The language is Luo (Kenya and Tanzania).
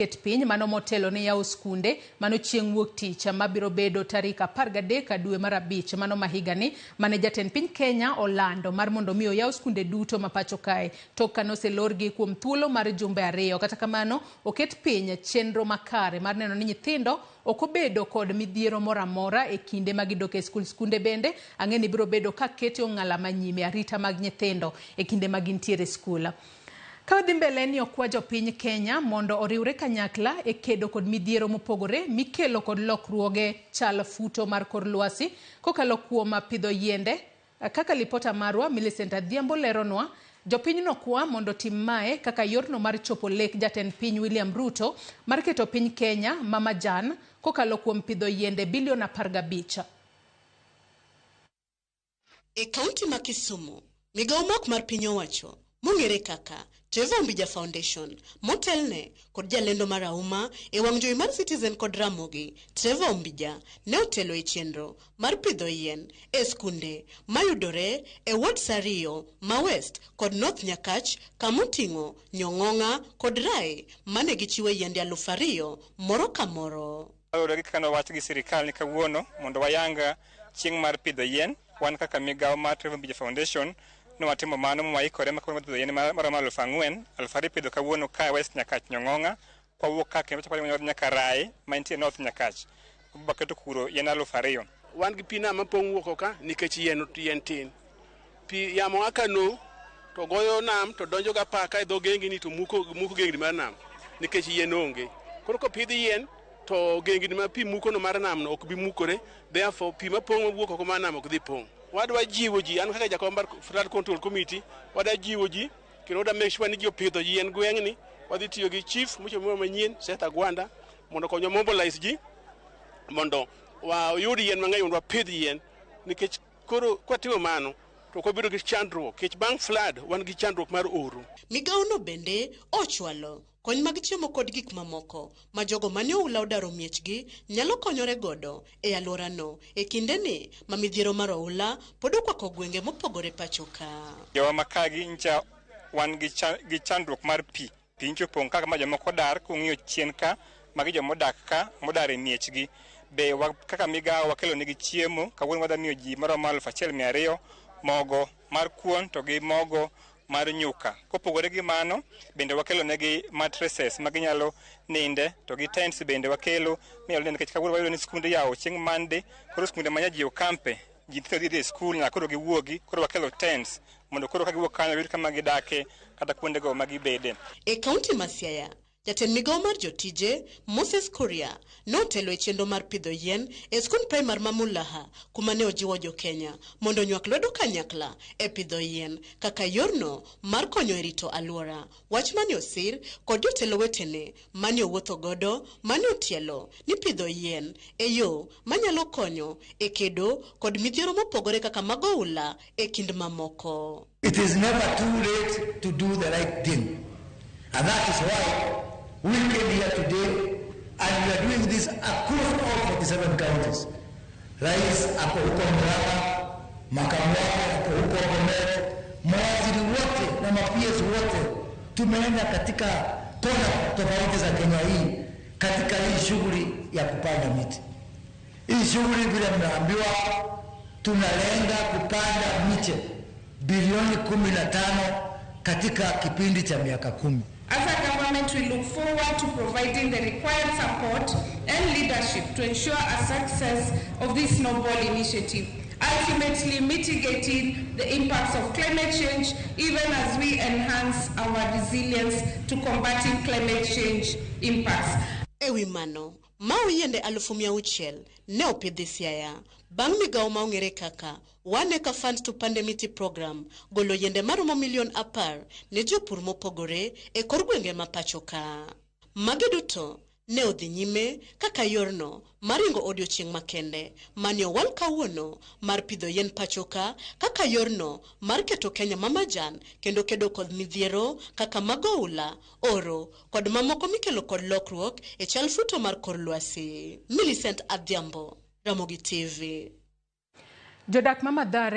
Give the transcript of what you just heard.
Ket piny mano motelo ne yawo skunde mano chieng' wuok tich mabiro bedo tarik 13 dwe mar abich mano mahigani mane jatend piny Kenya olando mar mondo mi yawo skunde duto mapacho kae tok kano selorgi kuom thuolo mar jumbe 2. Kata kamano oket piny chenro makare mar neno ni nyithindo ok obedo kod midhiero moro amora e kinde magidok e skul. Skunde bende ang'eni biro bedo ka keto ng'ala manyime arita mag nyithindo e kinde magintiere skul. Kawadhi mbele ni okwa jopiny Kenya mondo oriwre kanyakla e kedo kod midhiero mopogore mikelo kod lokruoge chal futo mar kor lwasi kokalo kuom pidho yiende. Kaka lipota marwa Millicent Adhiambo leronwa, jopiny nokwa mondo tim mae kaka yorno mar chopo lek jatend piny William Ruto mar keto piny Kenya mamajan kokalo kuom pidho yiende bilion 15. E kaunti ma Kisumu, migawo mar piny owacho mong'ere kaka Trevor Ombija Foundation motelne kod jalendo mar auma e wang' jowi mar Citizen kod Ramogi. Trevor Ombija ne otelo e chenro mar pidho yien e skunde mayudore e Ward Sario ma West kod North Nyakach kamoting'o Nyong'ong'a kod Rai mane gichiwo yiende 2,000 moro ka moro. Kano wach gi sirikal ni kawuono mondo wayanga chieng' mar pidho yien. Wan kaka migawo mar Trevor Ombija Foundation no watimo mano mwaikore makoro pidho yien mar 4,000 alfari pidho kawuono ka West Nyakach Nyong'ong'a kwa wuok ka kendo chako nyaka Rai mantie North Nyakach baketo kuro yien 2,000. Wan gi pina mapong' wuok ka nikech yien tin. Pi yamo aka no to goyo nam to donjo ga paka e dho gengi ni to muko gengi mar nam nikech yien onge. Koro ko pidh yien to gengi ma pi muko no mar nam no ok bi mukore, therefore pi mapong' wuok ko mar nam ok dhi pong'. Wadwa jiwo ji, an kaka jakom mar Flood Control Committee, wadwa jiwo ji kendo wadwa make sure ni ji opidho yien gweng'ni. Wadhi tiyo gi chief mochimo manyien Seth Agwanda mondo konyo mobilize ji mondo wayud yien mang'eny mondo wapidh yien nikech koro kwatimo mano to ko biro gi chandruok kech bang' flood wan gi chandruok mar oro. Migawo no bende ochwalo kony mag chiemo kod gik mamoko ma jogo mane oula odaro miechgi nyalo konyore godo e alworano e kindeni ma midhiero mar oula pod okwako gwenge mopogore pacho ka. Jowa makagi ncha wan gi chandruok mar pi. Piny chopong' kaka ma jomoko dar kung'iyo chien ka magi jomodak ka modar e miechgi. Be kaka migawo wakelo negi chiemo kawuono wadwa miyo ji maromo 1,200 mogo mar kuon to gi mogo mar nyuka. Kopogore gi mano bende wakelo negi mattresses maginyalo ninde to gi tents bende wakelo minyalo ninde nikech kawuono wayudo ni skunde yawo chieng' Monday koro skunde manya ji okampe ji dhi e skul na koro giwuogi koro wakelo tents mondo koro ka giwuok kanyo yud kama gidake kata kuonde go magibede. E kaunti ma Siaya, jatend migawo mar jotije Moses Kuria notelo e chenro mar pidho yien e skul primar ma Mulaha kuma ne ojiwo jo Kenya mondo nywak lwedo kanyakla e pidho yien kaka yorno mar konyo e rito alwora. Wach mane osir kod jotelo wetene mane owuotho godo mane otielo ni pidho yien e yo manyalo konyo e kedo kod midhiero mopogore kaka mag oula e kind mamoko. It is never too late to do the right thing, and that is why we came here today and we are doing this across all 47 counties. Rais ako huko Murang'a, makamu wake ako huko Bomet, mawaziri wote na ma-PS wote tumeenda katika kona tofauti za Kenya hii katika hii shughuli ya kupanda miti. Hii shughuli vile mnaambiwa tunalenga kupanda miche bilioni 15 katika kipindi cha miaka 10. As a government, we look forward to providing the required support and leadership to ensure a success of this noble initiative, ultimately mitigating the impacts of climate change, even as we enhance our resilience to combating climate change impacts. Ewi mano, mau yiende 600,000 ne opidhi Siaya. Bang' migawo ma ong'ere kaka One Acre Fund to Pande Miti Program golo yiende maromo milion 10 ne jopur mopogore e kor gwenge ma pacho ka. Magi duto ne odhi nyime kaka yorno maringo odiochieng' makende mane owal kawuono mar pidho yien pacho ka kaka yorno mar keto Kenya mamajan kendo kedo kod midhiero kaka mag oula, oro kod mamoko mikelo kod lokruok e chal futo mar kor lwasi. Millicent Adhiambo, Ramogi TV. Jodak Mamadhare